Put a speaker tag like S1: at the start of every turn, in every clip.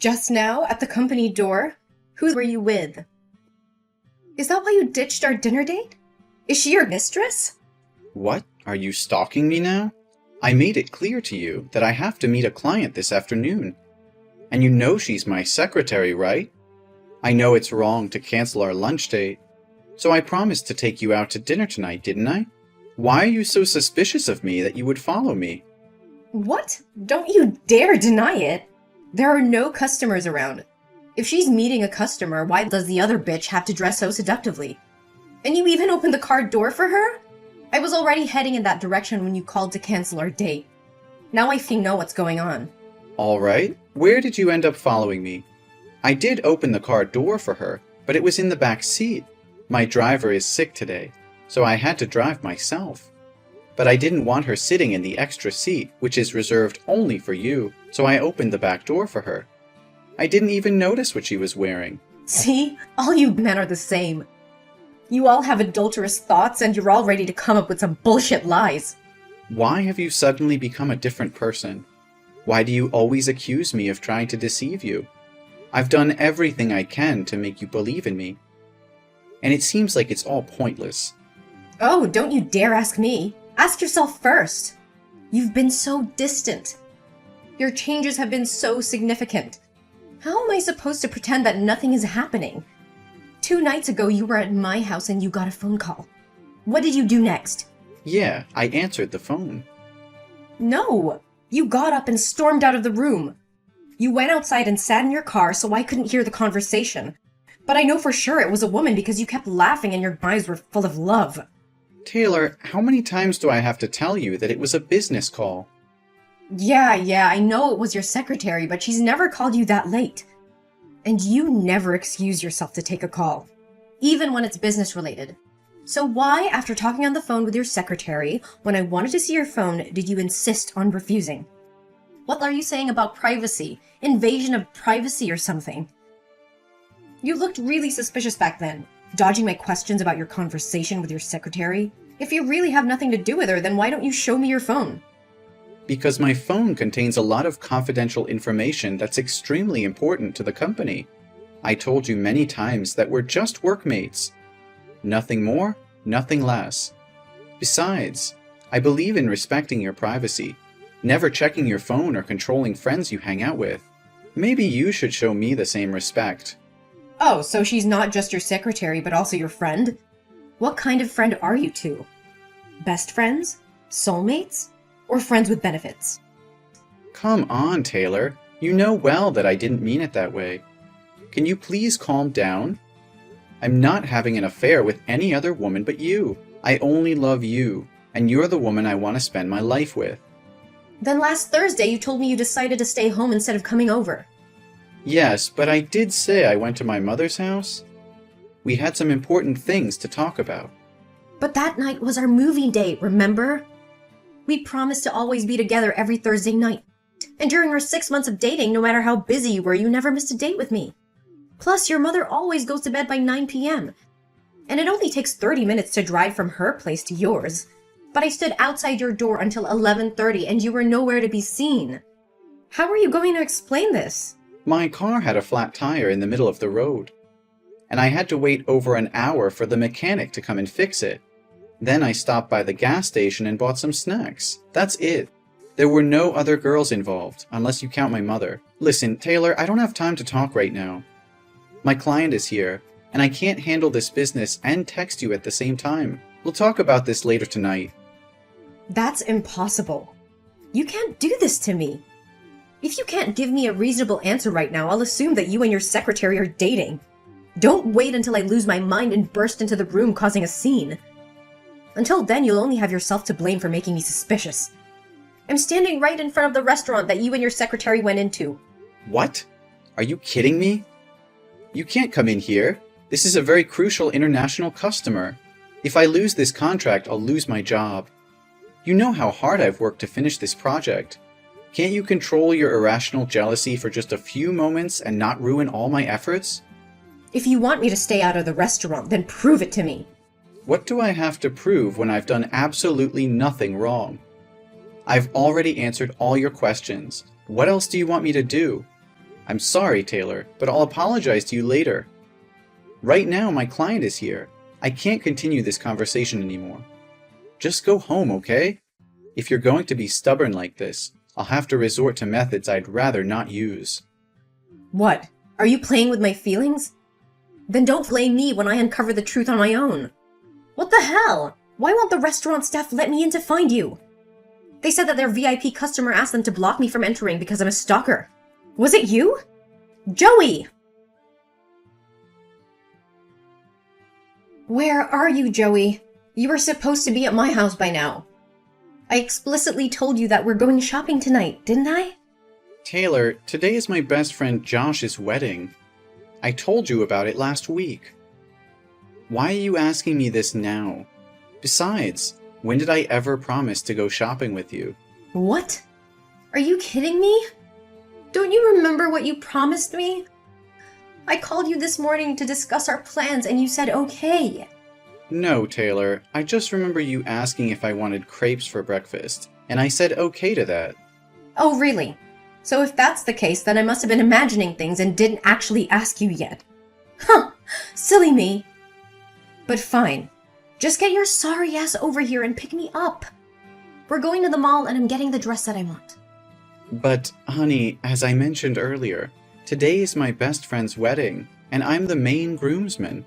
S1: Just now, at the company door? Who were you with? Is that why you ditched our dinner date? Is she your mistress?
S2: What? Are you stalking me now? I made it clear to you that I have to meet a client this afternoon. And you know she's my secretary, right? I know it's wrong to cancel our lunch date, so I promised to take you out to dinner tonight, didn't I? Why are you so suspicious of me that you would follow me?
S1: What? Don't you dare deny it! There are no customers around. If she's meeting a customer, why does the other bitch have to dress so seductively? And you even opened the car door for her? I was already heading in that direction when you called to cancel our date. Now I know what's going on.
S2: Alright, where did you end up following me? I did open the car door for her, but it was in the back seat. My driver is sick today, so I had to drive myself. But I didn't want her sitting in the extra seat, which is reserved only for you, so I opened the back door for her. I didn't even notice what she was wearing.
S1: See? All you men are the same. You all have adulterous thoughts and you're all ready to come up with some bullshit lies.
S2: Why have you suddenly become a different person? Why do you always accuse me of trying to deceive you? I've done everything I can to make you believe in me. And it seems like it's all pointless.
S1: Oh, don't you dare ask me. Ask yourself first. You've been so distant. Your changes have been so significant. How am I supposed to pretend that nothing is happening? 2 nights ago, you were at my house and you got a phone call. What did you do next?
S2: Yeah, I answered the phone.
S1: No! You got up and stormed out of the room. You went outside and sat in your car so I couldn't hear the conversation. But I know for sure it was a woman because you kept laughing and your eyes were full of love.
S2: Taylor, how many times do I have to tell you that it was a business call?
S1: Yeah, I know it was your secretary, but she's never called you that late. And you never excuse yourself to take a call, even when it's business related. So why, after talking on the phone with your secretary, when I wanted to see your phone, did you insist on refusing? What are you saying about privacy? Invasion of privacy or something? You looked really suspicious back then, dodging my questions about your conversation with your secretary. If you really have nothing to do with her, then why don't you show me your phone?
S2: Because my phone contains a lot of confidential information that's extremely important to the company. I told you many times that we're just workmates. Nothing more, nothing less. Besides, I believe in respecting your privacy, never checking your phone or controlling friends you hang out with. Maybe you should show me the same respect.
S1: Oh, so she's not just your secretary, but also your friend? What kind of friend are you two? Best friends? Soulmates? Or friends with benefits?
S2: Come on, Taylor. You know well that I didn't mean it that way. Can you please calm down? I'm not having an affair with any other woman but you. I only love you, and you're the woman I want to spend my life with.
S1: Then last Thursday you told me you decided to stay home instead of coming over.
S2: Yes, but I did say I went to my mother's house. We had some important things to talk about.
S1: But that night was our movie date, remember? We promised to always be together every Thursday night. And during our 6 months of dating, no matter how busy you were, you never missed a date with me. Plus, your mother always goes to bed by 9 p.m. And it only takes 30 minutes to drive from her place to yours. But I stood outside your door until 11:30 and you were nowhere to be seen. How are you going to explain this?
S2: My car had a flat tire in the middle of the road, and I had to wait over an hour for the mechanic to come and fix it. Then I stopped by the gas station and bought some snacks. That's it. There were no other girls involved, unless you count my mother. Listen, Taylor, I don't have time to talk right now. My client is here, and I can't handle this business and text you at the same time. We'll talk about this later tonight.
S1: That's impossible. You can't do this to me. If you can't give me a reasonable answer right now, I'll assume that you and your secretary are dating. Don't wait until I lose my mind and burst into the room causing a scene. Until then, you'll only have yourself to blame for making me suspicious. I'm standing right in front of the restaurant that you and your secretary went into.
S2: What? Are you kidding me? You can't come in here. This is a very crucial international customer. If I lose this contract, I'll lose my job. You know how hard I've worked to finish this project. Can't you control your irrational jealousy for just a few moments and not ruin all my efforts?
S1: If you want me to stay out of the restaurant, then prove it to me.
S2: What do I have to prove when I've done absolutely nothing wrong? I've already answered all your questions. What else do you want me to do? I'm sorry, Taylor, but I'll apologize to you later. Right now, my client is here. I can't continue this conversation anymore. Just go home, okay? If you're going to be stubborn like this, I'll have to resort to methods I'd rather not use.
S1: What? Are you playing with my feelings? Then don't blame me when I uncover the truth on my own. What the hell? Why won't the restaurant staff let me in to find you? They said that their VIP customer asked them to block me from entering because I'm a stalker. Was it you? Joey! Where are you, Joey? You were supposed to be at my house by now. I explicitly told you that we're going shopping tonight, didn't I?
S2: Taylor, today is my best friend Josh's wedding. I told you about it last week. Why are you asking me this now? Besides, when did I ever promise to go shopping with you?
S1: What? Are you kidding me? Don't you remember what you promised me? I called you this morning to discuss our plans and you said okay.
S2: No, Taylor, I just remember you asking if I wanted crepes for breakfast, and I said okay to that.
S1: Oh, really? So if that's the case, then I must have been imagining things and didn't actually ask you yet. Huh, silly me. But fine. Just get your sorry ass over here and pick me up. We're going to the mall and I'm getting the dress that I want.
S2: But, honey, as I mentioned earlier, today is my best friend's wedding, and I'm the main groomsman.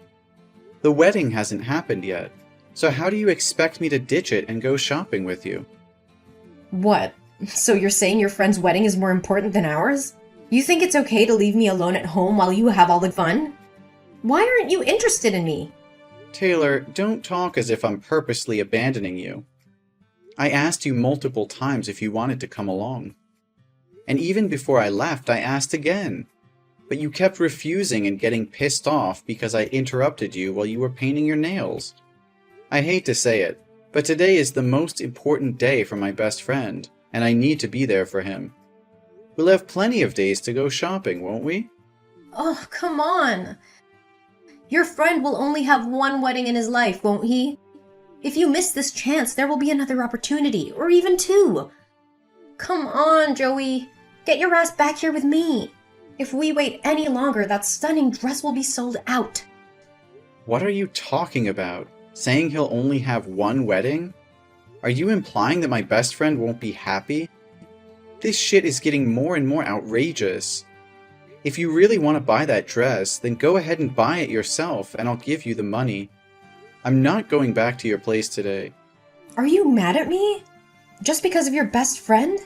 S2: The wedding hasn't happened yet, so how do you expect me to ditch it and go shopping with you?
S1: What? So you're saying your friend's wedding is more important than ours? You think it's okay to leave me alone at home while you have all the fun? Why aren't you interested in me?
S2: Taylor, don't talk as if I'm purposely abandoning you. I asked you multiple times if you wanted to come along. And even before I left, I asked again. But you kept refusing and getting pissed off because I interrupted you while you were painting your nails. I hate to say it, but today is the most important day for my best friend, and I need to be there for him. We'll have plenty of days to go shopping, won't we?
S1: Oh, come on. Your friend will only have one wedding in his life, won't he? If you miss this chance, there will be another opportunity, or even two. Come on, Joey. Get your ass back here with me. If we wait any longer, that stunning dress will be sold out.
S2: What are you talking about? Saying he'll only have one wedding? Are you implying that my best friend won't be happy? This shit is getting more and more outrageous. If you really want to buy that dress, then go ahead and buy it yourself, and I'll give you the money. I'm not going back to your place today.
S1: Are you mad at me? Just because of your best friend?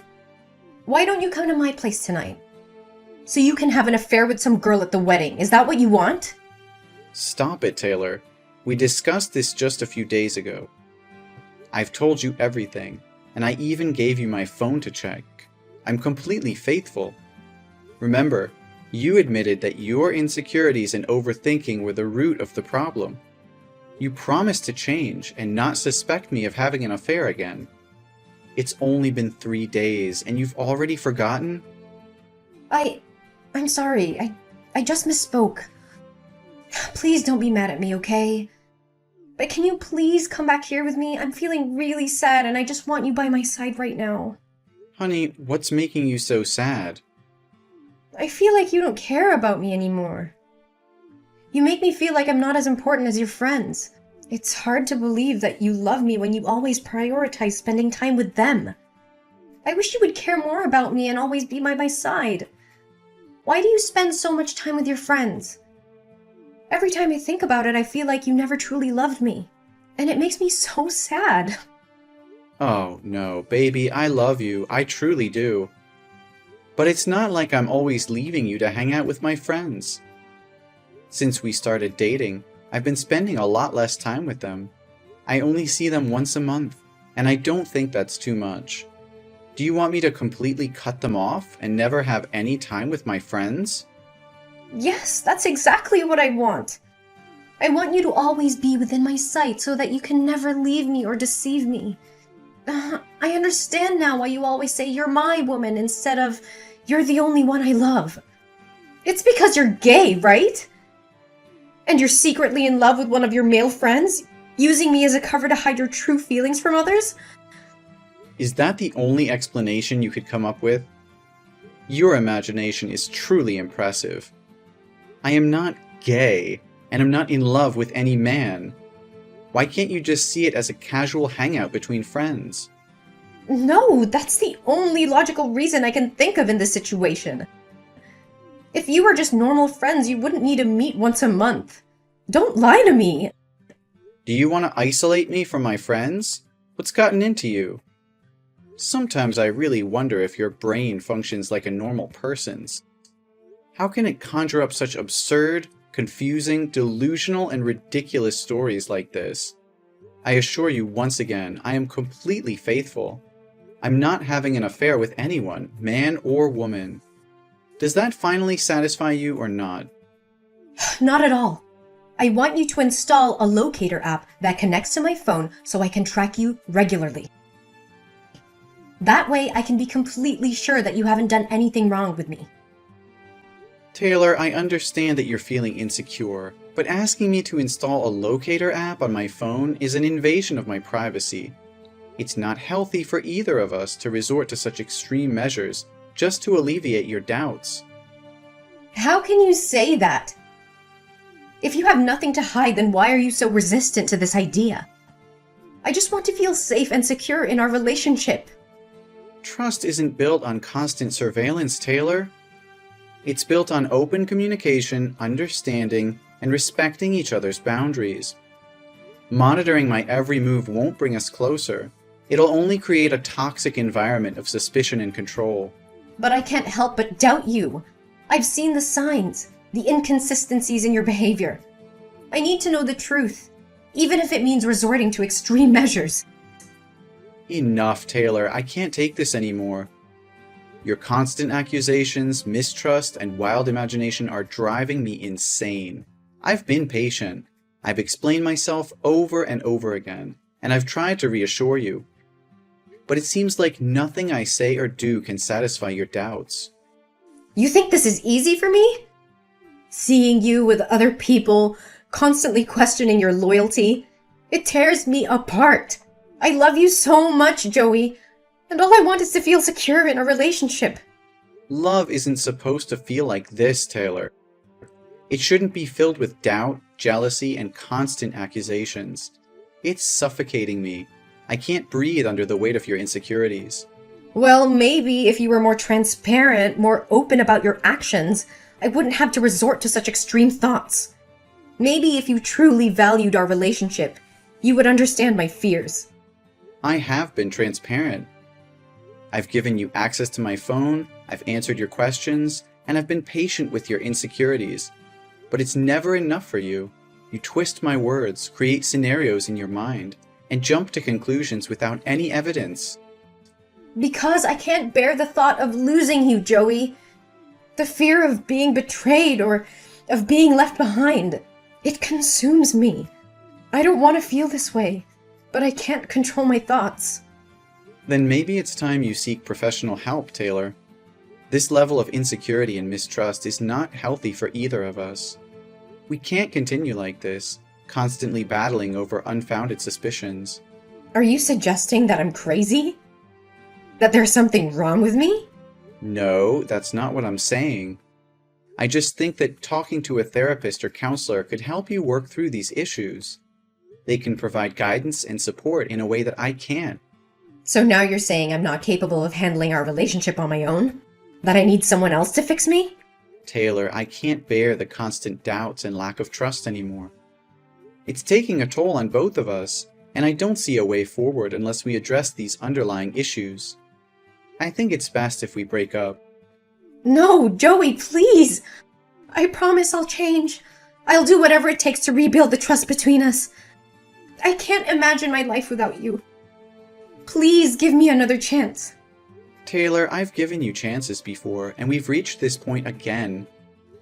S1: Why don't you come to my place tonight? So you can have an affair with some girl at the wedding. Is that what you want?
S2: Stop it, Taylor. We discussed this just a few days ago. I've told you everything, and I even gave you my phone to check. I'm completely faithful. Remember, you admitted that your insecurities and overthinking were the root of the problem. You promised to change and not suspect me of having an affair again. It's only been 3 days, and you've already forgotten?
S1: I'm sorry. I just misspoke. Please don't be mad at me, okay? But can you please come back here with me? I'm feeling really sad and I just want you by my side right now.
S2: Honey, what's making you so sad?
S1: I feel like you don't care about me anymore. You make me feel like I'm not as important as your friends. It's hard to believe that you love me when you always prioritize spending time with them. I wish you would care more about me and always be by my side. Why do you spend so much time with your friends? Every time I think about it, I feel like you never truly loved me. And it makes me so sad.
S2: Oh, no, baby, I love you. I truly do. But it's not like I'm always leaving you to hang out with my friends. Since we started dating, I've been spending a lot less time with them. I only see them once a month, and I don't think that's too much. Do you want me to completely cut them off and never have any time with my friends?
S1: Yes, that's exactly what I want. I want you to always be within my sight so that you can never leave me or deceive me. I understand now why you always say you're my woman instead of you're the only one I love. It's because you're gay, right? And you're secretly in love with one of your male friends, using me as a cover to hide your true feelings from others?
S2: Is that the only explanation you could come up with? Your imagination is truly impressive. I am not gay, and am not in love with any man. Why can't you just see it as a casual hangout between friends?
S1: No, that's the only logical reason I can think of in this situation. If you were just normal friends, you wouldn't need to meet once a month. Don't lie to me.
S2: Do you want to isolate me from my friends? What's gotten into you? Sometimes I really wonder if your brain functions like a normal person's. How can it conjure up such absurd, confusing, delusional, and ridiculous stories like this? I assure you once again, I am completely faithful. I'm not having an affair with anyone, man or woman. Does that finally satisfy you or not?
S1: Not at all. I want you to install a locator app that connects to my phone so I can track you regularly. That way I can be completely sure that you haven't done anything wrong with me.
S2: Taylor, I understand that you're feeling insecure, but asking me to install a locator app on my phone is an invasion of my privacy. It's not healthy for either of us to resort to such extreme measures just to alleviate your doubts.
S1: How can you say that? If you have nothing to hide, then why are you so resistant to this idea? I just want to feel safe and secure in our relationship.
S2: Trust isn't built on constant surveillance, Taylor. It's built on open communication, understanding, and respecting each other's boundaries. Monitoring my every move won't bring us closer. It'll only create a toxic environment of suspicion and control.
S1: But I can't help but doubt you. I've seen the signs, the inconsistencies in your behavior. I need to know the truth, even if it means resorting to extreme measures.
S2: Enough, Taylor. I can't take this anymore. Your constant accusations, mistrust, and wild imagination are driving me insane. I've been patient. I've explained myself over and over again, and I've tried to reassure you. But it seems like nothing I say or do can satisfy your doubts.
S1: You think this is easy for me? Seeing you with other people, constantly questioning your loyalty, it tears me apart. I love you so much, Joey, and all I want is to feel secure in a relationship.
S2: Love isn't supposed to feel like this, Taylor. It shouldn't be filled with doubt, jealousy, and constant accusations. It's suffocating me. I can't breathe under the weight of your insecurities.
S1: Well, maybe if you were more transparent, more open about your actions, I wouldn't have to resort to such extreme thoughts. Maybe if you truly valued our relationship, you would understand my fears.
S2: I have been transparent. I've given you access to my phone, I've answered your questions, and I've been patient with your insecurities. But it's never enough for you. You twist my words, create scenarios in your mind, and jump to conclusions without any evidence.
S1: Because I can't bear the thought of losing you, Joey. The fear of being betrayed or of being left behind. It consumes me. I don't want to feel this way, but I can't control my thoughts.
S2: Then maybe it's time you seek professional help, Taylor. This level of insecurity and mistrust is not healthy for either of us. We can't continue like this, constantly battling over unfounded suspicions.
S1: Are you suggesting that I'm crazy? That there's something wrong with me?
S2: No, that's not what I'm saying. I just think that talking to a therapist or counselor could help you work through these issues. They can provide guidance and support in a way that I can't.
S1: So now you're saying I'm not capable of handling our relationship on my own? That I need someone else to fix me?
S2: Taylor, I can't bear the constant doubts and lack of trust anymore. It's taking a toll on both of us, and I don't see a way forward unless we address these underlying issues. I think it's best if we break up.
S1: No, Joey, please! I promise I'll change. I'll do whatever it takes to rebuild the trust between us. I can't imagine my life without you. Please give me another chance.
S2: Taylor, I've given you chances before, and we've reached this point again.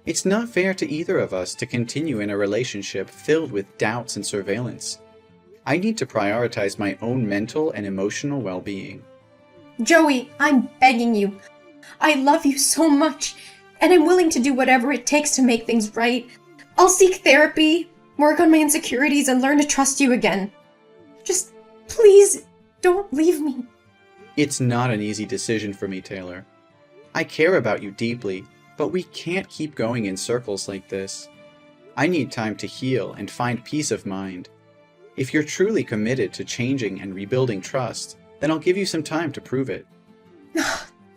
S2: It's not fair to either of us to continue in a relationship filled with doubts and surveillance. I need to prioritize my own mental and emotional well-being.
S1: Joey, I'm begging you. I love you so much, and I'm willing to do whatever it takes to make things right. I'll seek therapy, work on my insecurities, and learn to trust you again. Just please don't leave me.
S2: It's not an easy decision for me, Taylor. I care about you deeply, but we can't keep going in circles like this. I need time to heal and find peace of mind. If you're truly committed to changing and rebuilding trust, then I'll give you some time to prove it.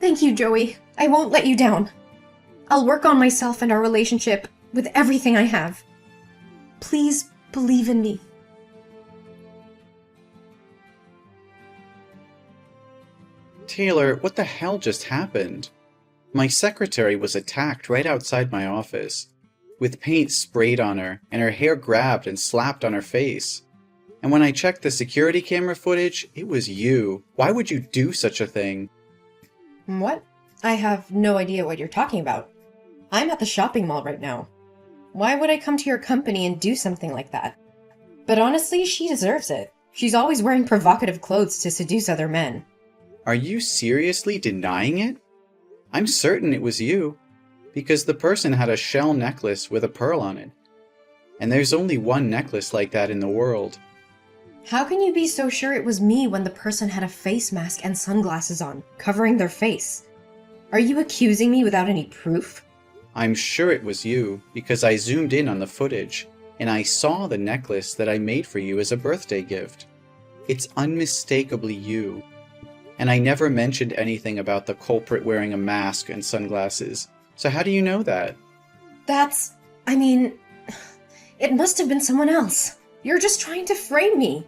S1: Thank you, Joey. I won't let you down. I'll work on myself and our relationship with everything I have. Please believe in me.
S2: Taylor, what the hell just happened? My secretary was attacked right outside my office, with paint sprayed on her and her hair grabbed and slapped on her face. And when I checked the security camera footage, it was you. Why would you do such a thing?
S1: What? I have no idea what you're talking about. I'm at the shopping mall right now. Why would I come to your company and do something like that? But honestly, she deserves it. She's always wearing provocative clothes to seduce other men.
S2: Are you seriously denying it? I'm certain it was you, because the person had a shell necklace with a pearl on it. And there's only one necklace like that in the world.
S1: How can you be so sure it was me when the person had a face mask and sunglasses on, covering their face? Are you accusing me without any proof?
S2: I'm sure it was you, because I zoomed in on the footage, and I saw the necklace that I made for you as a birthday gift. It's unmistakably you. And I never mentioned anything about the culprit wearing a mask and sunglasses. So how do you know that?
S1: It must have been someone else. You're just trying to frame me.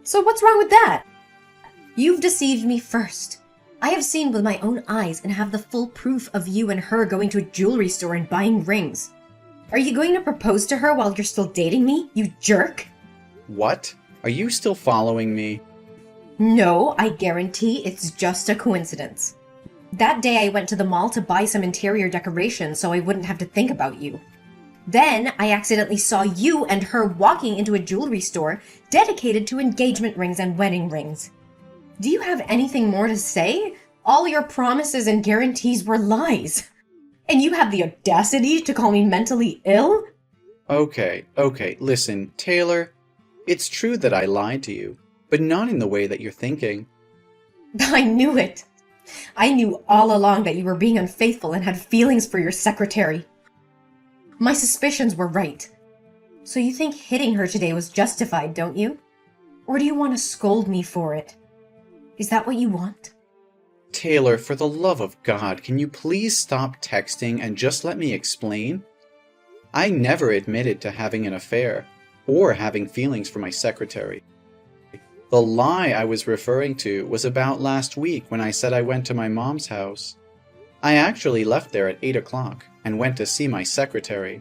S1: So what's wrong with that? You've deceived me first. I have seen with my own eyes and have the full proof of you and her going to a jewelry store and buying rings. Are you going to propose to her while you're still dating me, you jerk?
S2: What? Are you still following me?
S1: No, I guarantee it's just a coincidence. That day I went to the mall to buy some interior decorations so I wouldn't have to think about you. Then I accidentally saw you and her walking into a jewelry store dedicated to engagement rings and wedding rings. Do you have anything more to say? All your promises and guarantees were lies. And you have the audacity to call me mentally ill?
S2: Okay, listen, Taylor. It's true that I lied to you, but not in the way that you're thinking.
S1: I knew it. I knew all along that you were being unfaithful and had feelings for your secretary. My suspicions were right. So you think hitting her today was justified, don't you? Or do you want to scold me for it? Is that what you want?
S2: Taylor, for the love of God, can you please stop texting and just let me explain? I never admitted to having an affair, or having feelings for my secretary. The lie I was referring to was about last week when I said I went to my mom's house. I actually left there at 8 o'clock and went to see my secretary.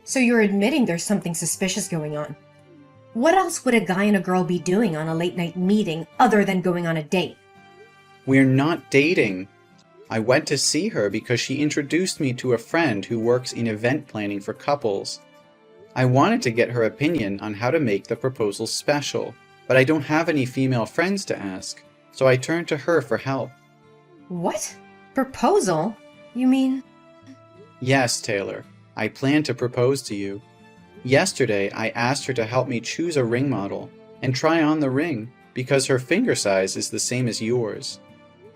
S1: So you're admitting there's something suspicious going on. What else would a guy and a girl be doing on a late-night meeting other than going on a date?
S2: We're not dating. I went to see her because she introduced me to a friend who works in event planning for couples. I wanted to get her opinion on how to make the proposal special, but I don't have any female friends to ask, so I turned to her for help.
S1: What? Proposal? You mean?
S2: Yes, Taylor. I plan to propose to you. Yesterday, I asked her to help me choose a ring model and try on the ring because her finger size is the same as yours.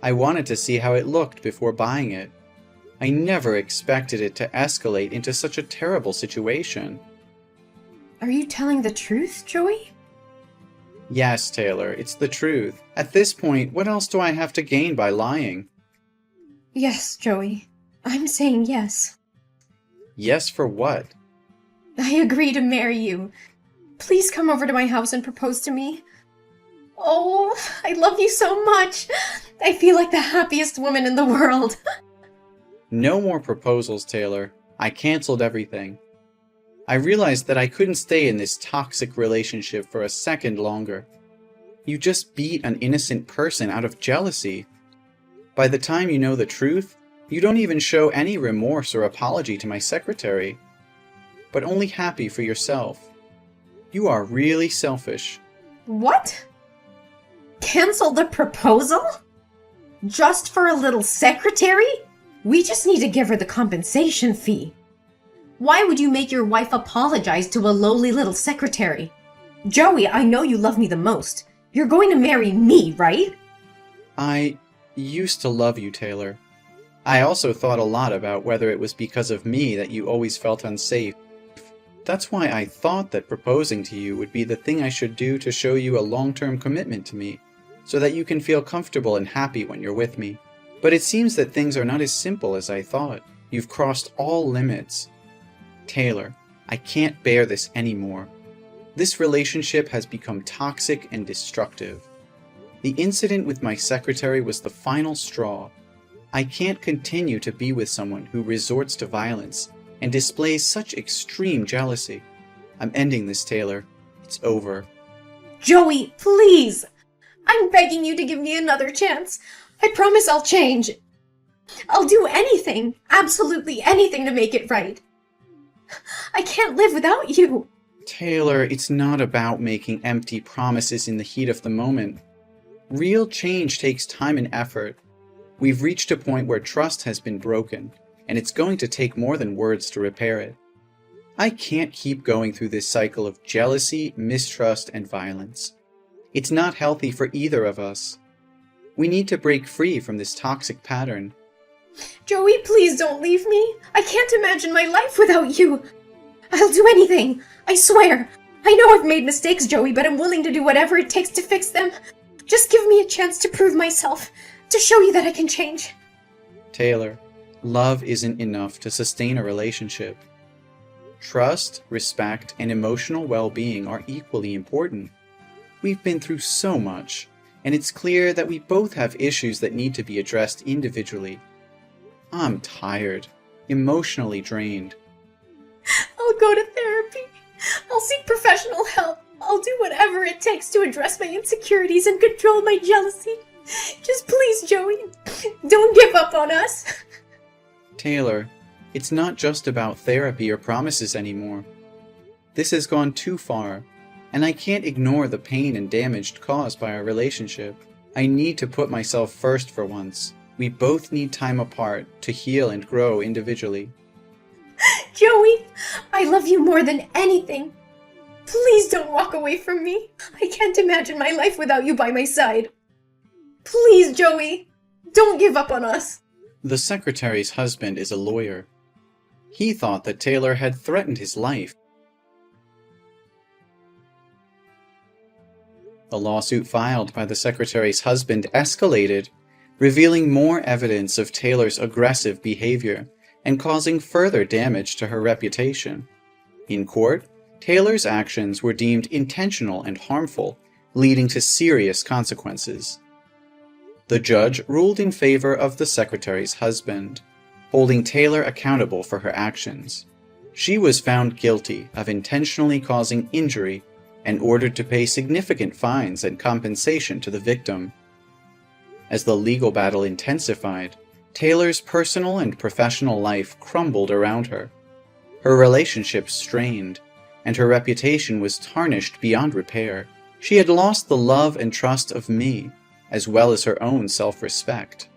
S2: I wanted to see how it looked before buying it. I never expected it to escalate into such a terrible situation.
S1: Are you telling the truth, Joey?
S2: Yes, Taylor, it's the truth. At this point, what else do I have to gain by lying?
S1: Yes, Joey. I'm saying yes.
S2: Yes for what?
S1: I agree to marry you. Please come over to my house and propose to me. Oh, I love you so much. I feel like the happiest woman in the world.
S2: No more proposals, Taylor. I canceled everything. I realized that I couldn't stay in this toxic relationship for a second longer. You just beat an innocent person out of jealousy. By the time you know the truth, you don't even show any remorse or apology to my secretary, but only happy for yourself. You are really selfish.
S1: What? Cancel the proposal? Just for a little secretary? We just need to give her the compensation fee. Why would you make your wife apologize to a lowly little secretary? Joey, I know you love me the most. You're going to marry me, right?
S2: I used to love you, Taylor. I also thought a lot about whether it was because of me that you always felt unsafe. That's why I thought that proposing to you would be the thing I should do to show you a long-term commitment to me, so that you can feel comfortable and happy when you're with me. But it seems that things are not as simple as I thought. You've crossed all limits. Taylor, I can't bear this anymore. This relationship has become toxic and destructive. The incident with my secretary was the final straw. I can't continue to be with someone who resorts to violence and displays such extreme jealousy. I'm ending this, Taylor. It's over.
S1: Joey, please! I'm begging you to give me another chance. I promise I'll change. I'll do anything, absolutely anything to make it right. I can't live without you.
S2: Taylor, it's not about making empty promises in the heat of the moment. Real change takes time and effort. We've reached a point where trust has been broken, and it's going to take more than words to repair it. I can't keep going through this cycle of jealousy, mistrust, and violence. It's not healthy for either of us. We need to break free from this toxic pattern.
S1: Joey, please don't leave me. I can't imagine my life without you. I'll do anything. I swear. I know I've made mistakes, Joey, but I'm willing to do whatever it takes to fix them. Just give me a chance to prove myself, to show you that I can change.
S2: Taylor, love isn't enough to sustain a relationship. Trust, respect, and emotional well-being are equally important. We've been through so much, and it's clear that we both have issues that need to be addressed individually. I'm tired, emotionally drained.
S1: I'll go to therapy. I'll seek professional help. I'll do whatever it takes to address my insecurities and control my jealousy. Just please, Joey, don't give up on us.
S2: Taylor, it's not just about therapy or promises anymore. This has gone too far, and I can't ignore the pain and damage caused by our relationship. I need to put myself first for once. We both need time apart to heal and grow individually.
S1: Joey, I love you more than anything. Please don't walk away from me. I can't imagine my life without you by my side. Please, Joey, don't give up on us.
S2: The secretary's husband is a lawyer. He thought that Taylor had threatened his life. The lawsuit filed by the secretary's husband escalated, revealing more evidence of Taylor's aggressive behavior and causing further damage to her reputation. In court, Taylor's actions were deemed intentional and harmful, leading to serious consequences. The judge ruled in favor of the secretary's husband, holding Taylor accountable for her actions. She was found guilty of intentionally causing injury and ordered to pay significant fines and compensation to the victim. As the legal battle intensified, Taylor's personal and professional life crumbled around her. Her relationships strained, and her reputation was tarnished beyond repair. She had lost the love and trust of me, as well as her own self-respect.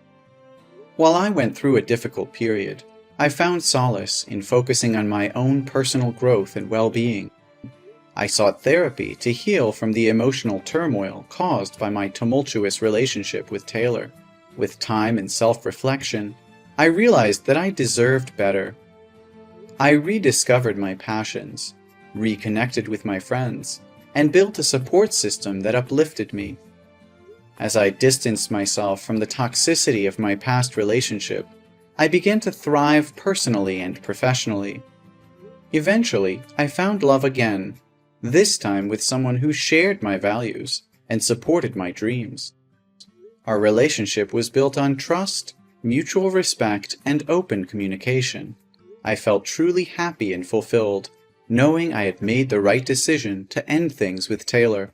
S2: While I went through a difficult period, I found solace in focusing on my own personal growth and well-being. I sought therapy to heal from the emotional turmoil caused by my tumultuous relationship with Taylor. With time and self-reflection, I realized that I deserved better. I rediscovered my passions, reconnected with my friends, and built a support system that uplifted me. As I distanced myself from the toxicity of my past relationship, I began to thrive personally and professionally. Eventually, I found love again, this time with someone who shared my values and supported my dreams. Our relationship was built on trust, mutual respect, and open communication. I felt truly happy and fulfilled, knowing I had made the right decision to end things with Taylor.